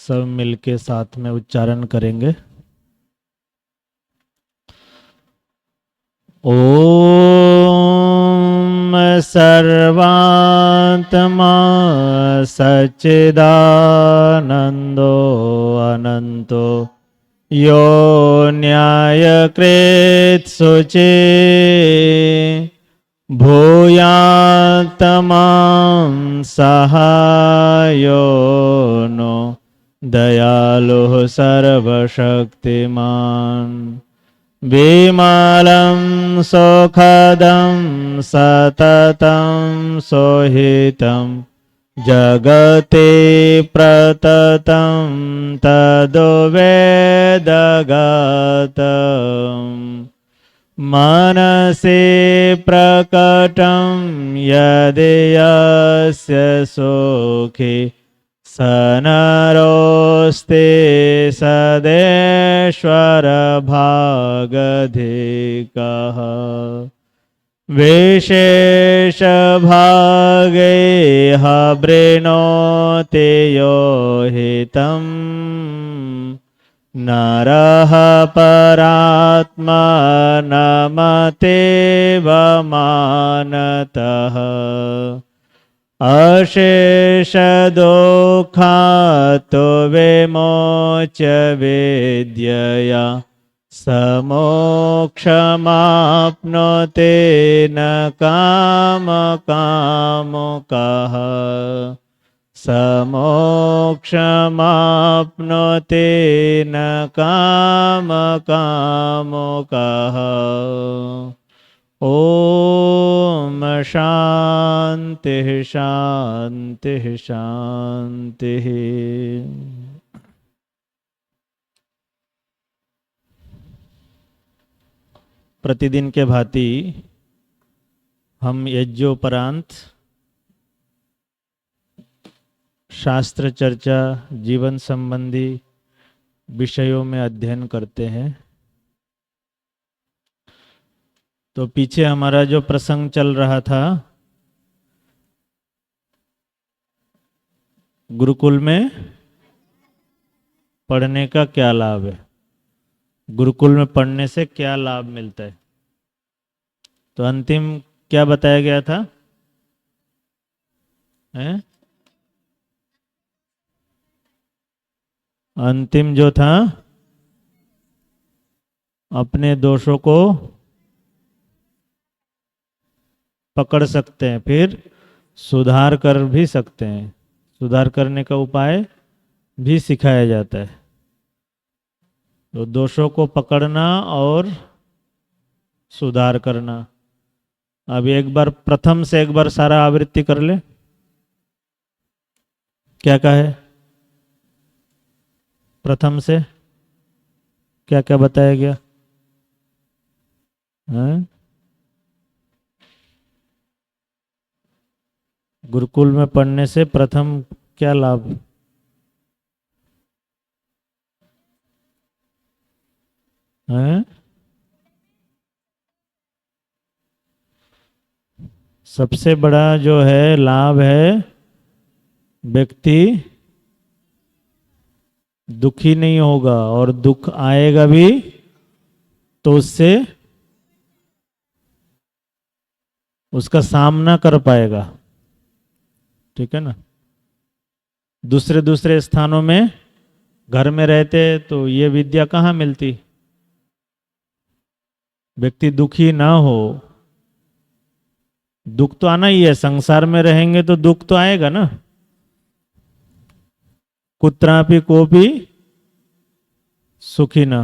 सब मिलके साथ में उच्चारण करेंगे। ओम सर्वात्मा सच्चिदानंदो अनंतो यो न्यायकृत शुचि भूयात्तमां सहायो नो दयालुः सर्वशक्तिमान् विमलं सुखदं सततं सोहितं जगते प्रततं तद्वेदगतम् मनसि प्रकटं यदि यस्य सुखी स नरोऽस्ति सदेश्वरभागधिकः विशेषभागैः वृणोति यो हितं नरः परात्मनमतीव मानतः अशेषदुःखात् विमोच्य विद्यया समोक्षमाप्नोति न कामकामुकः समोक्षमाप्नोति न कामकामुकः। ओम शांति शांति शांति। प्रतिदिन के भांति हम यज्ञोपरांत शास्त्र चर्चा जीवन संबंधी विषयों में अध्ययन करते हैं। तो पीछे हमारा जो प्रसंग चल रहा था, गुरुकुल में पढ़ने का क्या लाभ है, गुरुकुल में पढ़ने से क्या लाभ मिलता है। तो अंतिम क्या बताया गया था? अंतिम जो था, अपने दोषों को पकड़ सकते हैं, फिर सुधार कर भी सकते हैं। सुधार करने का उपाय भी सिखाया जाता है। तो दोषों को पकड़ना और सुधार करना। अब एक बार प्रथम से एक बार सारा आवृत्ति कर ले। क्या कहे? प्रथम से क्या क्या बताया गया? गुरुकुल में पढ़ने से प्रथम क्या लाभ? सबसे बड़ा जो है लाभ है, व्यक्ति दुखी नहीं होगा, और दुख आएगा भी तो उससे उसका सामना कर पाएगा। ठीक है ना। दूसरे दूसरे स्थानों में घर में रहते तो ये विद्या कहाँ मिलती। व्यक्ति दुखी ना हो, दुख तो आना ही है, संसार में रहेंगे तो दुख तो आएगा ना। कुत्रापि कोपि सुखी ना।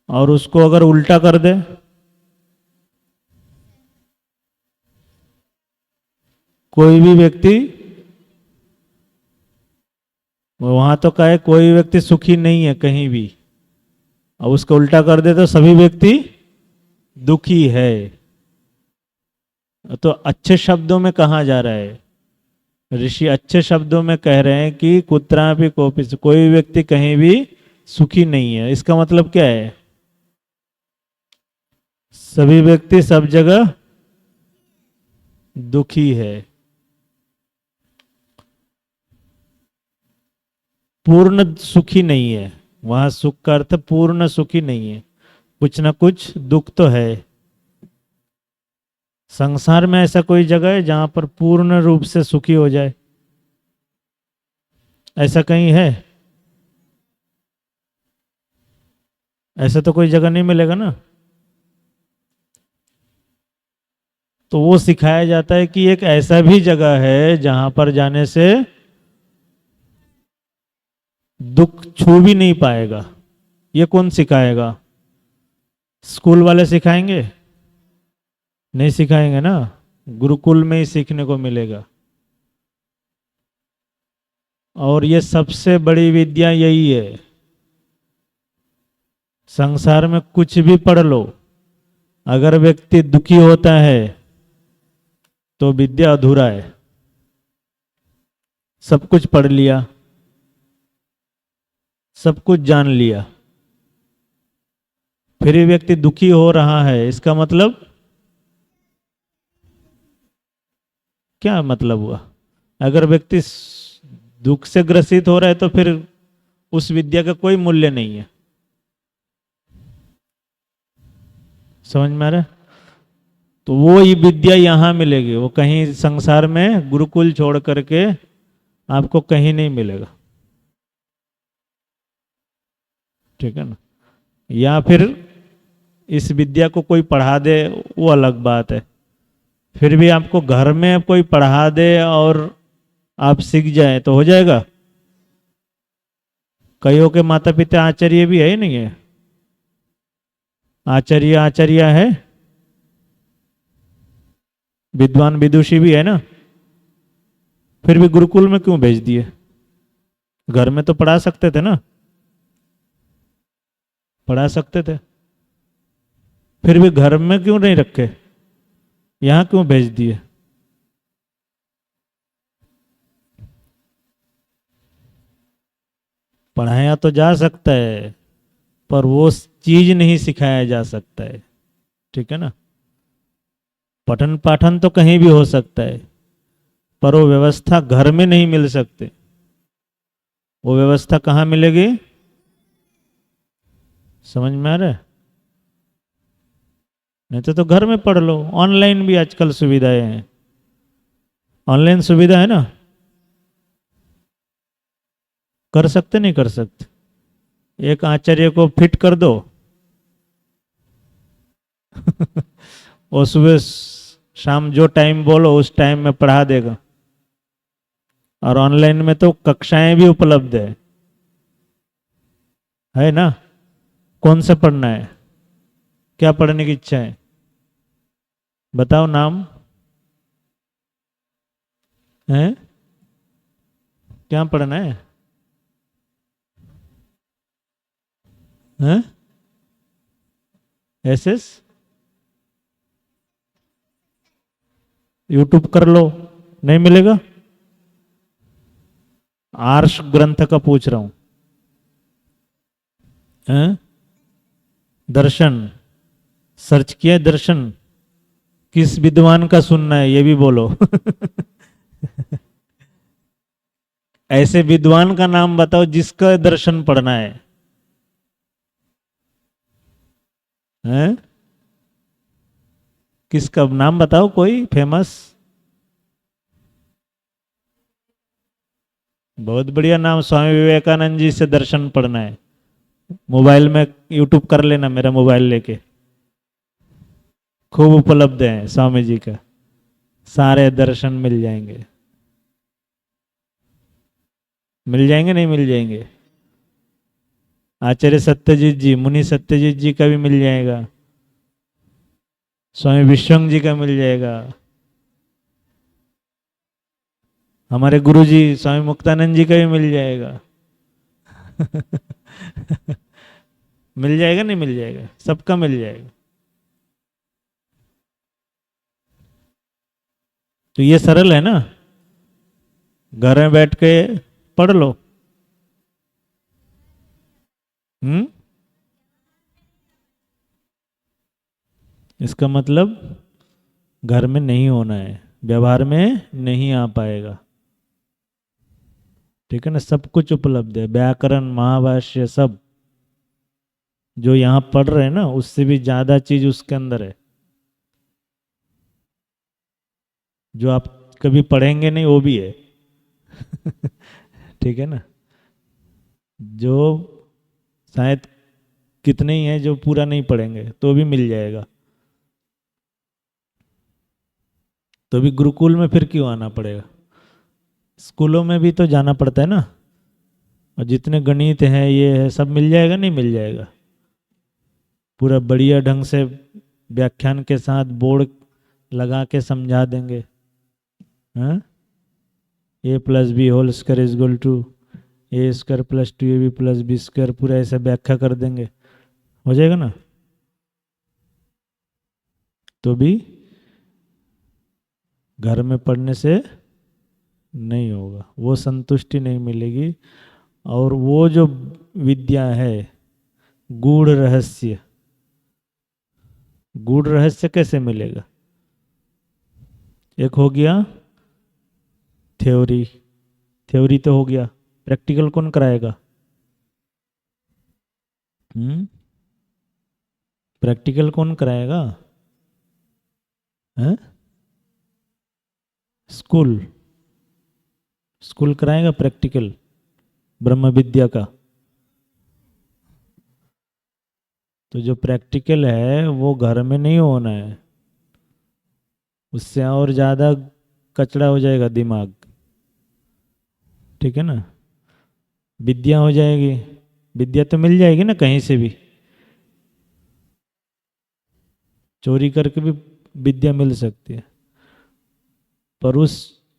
और उसको अगर उल्टा कर दे, कोई भी व्यक्ति, वहां तो कहे कोई व्यक्ति सुखी नहीं है कहीं भी, और उसको उल्टा कर दे तो सभी व्यक्ति दुखी है। तो अच्छे शब्दों में कहा जा रहा है, ऋषि अच्छे शब्दों में कह रहे हैं कि कुत्रापि कोपि, कोई व्यक्ति कहीं भी सुखी नहीं है। इसका मतलब क्या है? सभी व्यक्ति सब जगह दुखी है। पूर्ण सुखी नहीं है। वहां सुख का अर्थ पूर्ण सुखी नहीं है, कुछ ना कुछ दुख तो है। संसार में ऐसा कोई जगह है जहां पर पूर्ण रूप से सुखी हो जाए? ऐसा कहीं है? ऐसा तो कोई जगह नहीं मिलेगा ना। तो वो सिखाया जाता है कि एक ऐसा भी जगह है जहां पर जाने से दुख छू भी नहीं पाएगा। ये कौन सिखाएगा? स्कूल वाले सिखाएंगे? नहीं सिखाएंगे ना। गुरुकुल में ही सीखने को मिलेगा। और ये सबसे बड़ी विद्या यही है। संसार में कुछ भी पढ़ लो, अगर व्यक्ति दुखी होता है तो विद्या अधूरा है। सब कुछ पढ़ लिया, सब कुछ जान लिया, फिर भी व्यक्ति दुखी हो रहा है, इसका मतलब क्या मतलब हुआ? अगर व्यक्ति दुख से ग्रसित हो रहा है तो फिर उस विद्या का कोई मूल्य नहीं है। समझ में आ रहा है? तो वो ही विद्या यहां मिलेगी, वो कहीं संसार में गुरुकुल छोड़ करके आपको कहीं नहीं मिलेगा। ठीक है ना? या फिर इस विद्या को कोई पढ़ा दे, वो अलग बात है। फिर भी आपको घर में कोई पढ़ा दे और आप सीख जाए तो हो जाएगा। कईयों के माता पिता आचार्य भी है, नहीं है? आचार्य आचार्य है, विद्वान विदुषी भी है ना। फिर भी गुरुकुल में क्यों भेज दिए? घर में तो पढ़ा सकते थे ना, पढ़ा सकते थे। फिर भी घर में क्यों नहीं रखे? यहां क्यों भेज दिए? पढ़ाया तो जा सकता है, पर वो चीज नहीं सिखाया जा सकता है। ठीक है ना? पठन पाठन तो कहीं भी हो सकता है, पर वो व्यवस्था घर में नहीं मिल सकते। वो व्यवस्था कहाँ मिलेगी? समझ में आ रहा है? नहीं तो घर में पढ़ लो। ऑनलाइन भी आजकल सुविधाएं हैं। ऑनलाइन सुविधा है ना, कर सकते नहीं कर सकते? एक आचार्य को फिट कर दो और सुबह शाम जो टाइम बोलो उस टाइम में पढ़ा देगा। और ऑनलाइन में तो कक्षाएं भी उपलब्ध है ना? कौन सा पढ़ना है? क्या पढ़ने की इच्छा है? बताओ नाम है। क्या पढ़ना है? हैं? एसएस? यूट्यूब कर लो, नहीं मिलेगा। आर्ष ग्रंथ का पूछ रहा हूं। हैं? दर्शन सर्च किया? दर्शन किस विद्वान का सुनना है ये भी बोलो ऐसे विद्वान का नाम बताओ जिसका दर्शन पढ़ना है। हैं? किसका नाम बताओ, कोई फेमस। बहुत बढ़िया नाम, स्वामी विवेकानंद जी से दर्शन पढ़ना है। मोबाइल में यूट्यूब कर लेना, मेरा मोबाइल लेके। खूब उपलब्ध है स्वामी जी का, सारे दर्शन मिल जाएंगे। मिल जाएंगे नहीं मिल जाएंगे? आचार्य सत्यजीत जी, मुनि सत्यजीत जी का भी मिल जाएगा, स्वामी विश्वंग जी का मिल जाएगा, हमारे गुरु जी स्वामी मुक्तानंद जी का भी मिल जाएगा मिल जाएगा नहीं मिल जाएगा? सबका मिल जाएगा। तो ये सरल है ना, घर में बैठ के पढ़ लो। हम्म? इसका मतलब घर में नहीं होना है, व्यवहार में नहीं आ पाएगा। ठीक है ना, सब कुछ उपलब्ध है, व्याकरण महाभाष्य सब। जो यहाँ पढ़ रहे हैं ना, उससे भी ज्यादा चीज उसके अंदर है, जो आप कभी पढ़ेंगे नहीं वो भी है। ठीक है ना, जो शायद कितने ही हैं जो पूरा नहीं पढ़ेंगे तो भी मिल जाएगा। तो भी गुरुकुल में फिर क्यों आना पड़ेगा? स्कूलों में भी तो जाना पड़ता है ना। और जितने गणित हैं ये है सब मिल जाएगा, नहीं मिल जाएगा? पूरा बढ़िया ढंग से व्याख्यान के साथ बोर्ड लगा के समझा देंगे। हाँ, A plus B whole square is equal to A square plus two A B plus B square, पूरा ऐसे व्याख्या कर देंगे, हो जाएगा ना? तो भी घर में पढ़ने से नहीं होगा, वो संतुष्टि नहीं मिलेगी। और वो जो विद्या है, गूढ़ रहस्य, गूढ़ रहस्य कैसे मिलेगा? एक हो गया थ्योरी, थ्योरी तो हो गया, प्रैक्टिकल कौन कराएगा? प्रैक्टिकल कौन कराएगा? हैं? स्कूल, स्कूल कराएगा प्रैक्टिकल ब्रह्म विद्या का। तो जो प्रैक्टिकल है वो घर में नहीं होना है, उससे और ज़्यादा कचड़ा हो जाएगा दिमाग। ठीक है ना, विद्या हो जाएगी, विद्या तो मिल जाएगी ना कहीं से भी, चोरी करके भी विद्या मिल सकती है। पर उस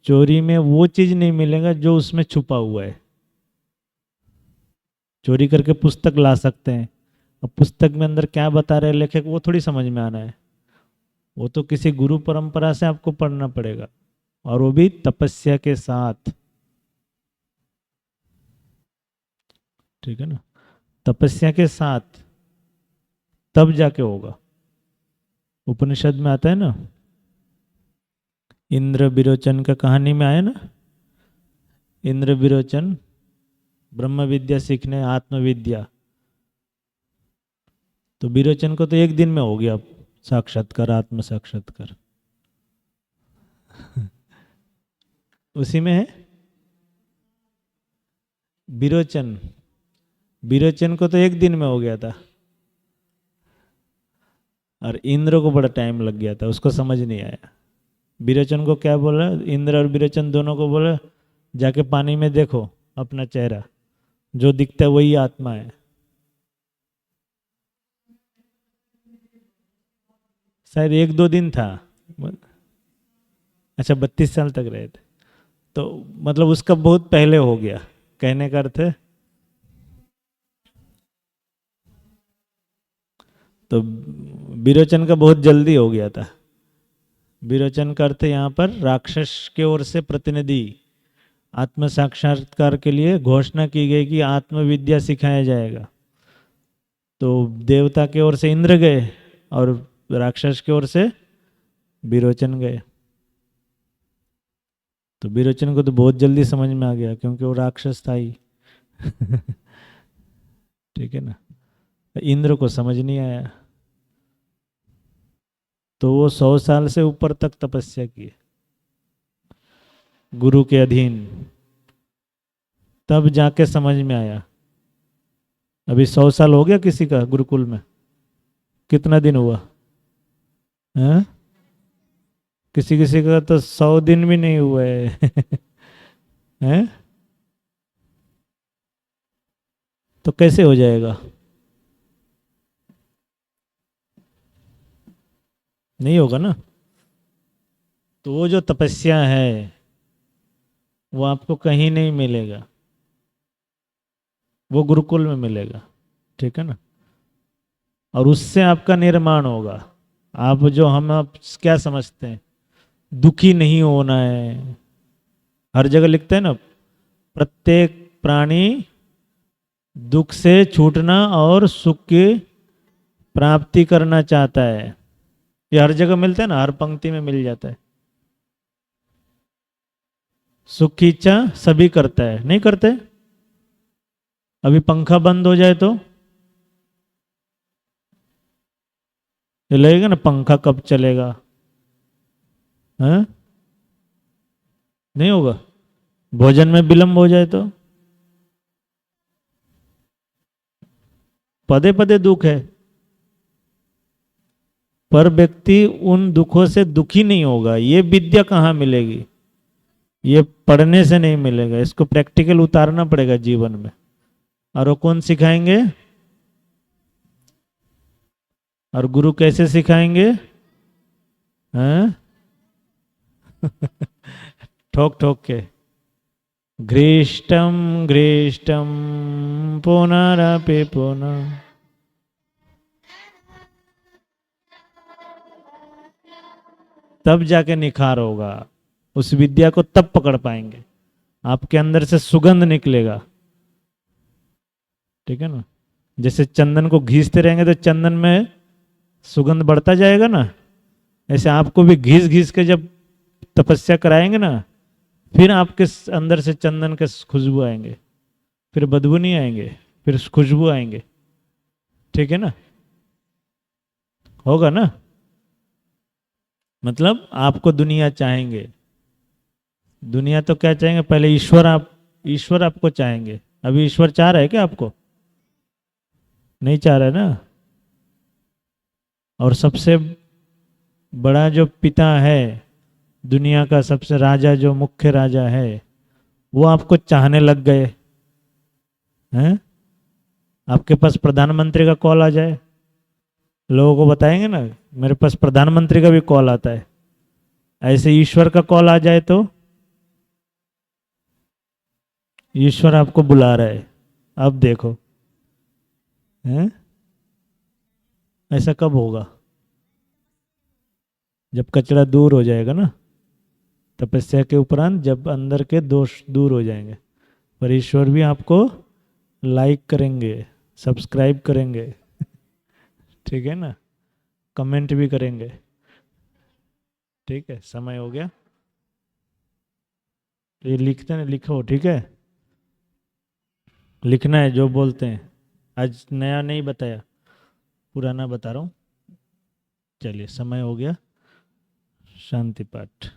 चोरी में वो चीज़ नहीं मिलेगा जो उसमें छुपा हुआ है। चोरी करके पुस्तक ला सकते हैं, अब पुस्तक में अंदर क्या बता रहे लेखक वो थोड़ी समझ में आना है, वो तो किसी गुरु परंपरा से आपको पढ़ना पड़ेगा, और वो भी तपस्या के साथ। ठीक है ना, तपस्या के साथ तब जाके होगा। उपनिषद में आता है ना, इंद्र विरोचन का कहानी में आया ना, इंद्र विरोचन ब्रह्म विद्या सीखने आत्मविद्या, तो विरोचन को तो एक दिन में हो गया साक्षात्कार, आत्म साक्षात्कार। उसी में है विरोचन, विरोचन को तो एक दिन में हो गया था, और इंद्र को बड़ा टाइम लग गया था, उसको समझ नहीं आया। विरोचन को क्या बोला, इंद्र और विरोचन दोनों को बोला जाके पानी में देखो अपना चेहरा, जो दिखता है वही आत्मा है। शायद एक दो दिन था। अच्छा, 32 साल तक रहे थे, तो मतलब उसका बहुत पहले हो गया, कहने का अर्थ है। तो विरोचन का बहुत जल्दी हो गया था। विरोचन का अर्थ यहाँ पर राक्षस के ओर से प्रतिनिधि, आत्म साक्षात्कार के लिए घोषणा की गई कि आत्मविद्या सिखाया जाएगा। तो देवता के ओर से इंद्र गए और राक्षस की ओर से विरोचन गए। तो विरोचन को तो बहुत जल्दी समझ में आ गया क्योंकि वो राक्षस था ही। ठीक है ना, इंद्र को समझ नहीं आया, तो वो 100 साल से ऊपर तक तपस्या की गुरु के अधीन, तब जाके समझ में आया। अभी 100 साल हो गया किसी का गुरुकुल में? कितना दिन हुआ है? किसी किसी का तो 100 दिन भी नहीं हुआ है। हैं? तो कैसे हो जाएगा? नहीं होगा ना। तो वो जो तपस्या है वो आपको कहीं नहीं मिलेगा, वो गुरुकुल में मिलेगा। ठीक है ना, और उससे आपका निर्माण होगा। आप जो हम आप क्या समझते हैं, दुखी नहीं होना है, हर जगह लिखते हैं ना, प्रत्येक प्राणी दुख से छूटना और सुख की प्राप्ति करना चाहता है। ये हर जगह मिलता है ना, हर पंक्ति में मिल जाता है। सुख की इच्छा सभी करता है, नहीं करते? अभी पंखा बंद हो जाए तो ये लगेगा ना पंखा कब चलेगा, हैं? नहीं होगा। भोजन में विलंब हो जाए तो पदे पदे दुख है, पर व्यक्ति उन दुखों से दुखी नहीं होगा। ये विद्या कहाँ मिलेगी? ये पढ़ने से नहीं मिलेगा, इसको प्रैक्टिकल उतारना पड़ेगा जीवन में। और वो कौन सिखाएंगे? और गुरु कैसे सिखाएंगे? हैं? ठोक ठोक के, घ्रिष्टम घ्रिष्टम पुनरपि पुनः। तब जाके निखार होगा, उस विद्या को तब पकड़ पाएंगे, आपके अंदर से सुगंध निकलेगा। ठीक है ना? जैसे चंदन को घीसते रहेंगे तो चंदन में सुगंध बढ़ता जाएगा ना, ऐसे आपको भी घीस घीस के जब तपस्या कराएंगे ना, फिर आपके अंदर से चंदन के खुशबू आएंगे, फिर बदबू नहीं आएंगे, फिर खुशबू आएंगे। ठीक है ना? होगा ना? मतलब आपको दुनिया चाहेंगे, दुनिया तो क्या चाहेंगे, पहले ईश्वर आपको चाहेंगे। अभी ईश्वर चाह रहा है क्या आपको? नहीं चाह रहा है ना? और सबसे बड़ा जो पिता है, दुनिया का सबसे राजा, जो मुख्य राजा है, वो आपको चाहने लग गए हैं। आपके पास प्रधानमंत्री का कॉल आ जाए, लोगों को बताएंगे ना मेरे पास प्रधानमंत्री का भी कॉल आता है। ऐसे ईश्वर का कॉल आ जाए तो ईश्वर आपको बुला रहा है, अब देखो, हैं? ऐसा कब होगा? जब कचरा दूर हो जाएगा ना, तपस्या के उपरांत जब अंदर के दोष दूर हो जाएंगे, पर ईश्वर भी आपको लाइक करेंगे, सब्सक्राइब करेंगे। ठीक है ना? कमेंट भी करेंगे। ठीक है, समय हो गया। तो ये लिखते हैं, लिखो, ठीक है? लिखना है जो बोलते हैं। आज नया नहीं बताया, पुराना बता रहा हूँ। चलिए, समय हो गया। शांति पाठ।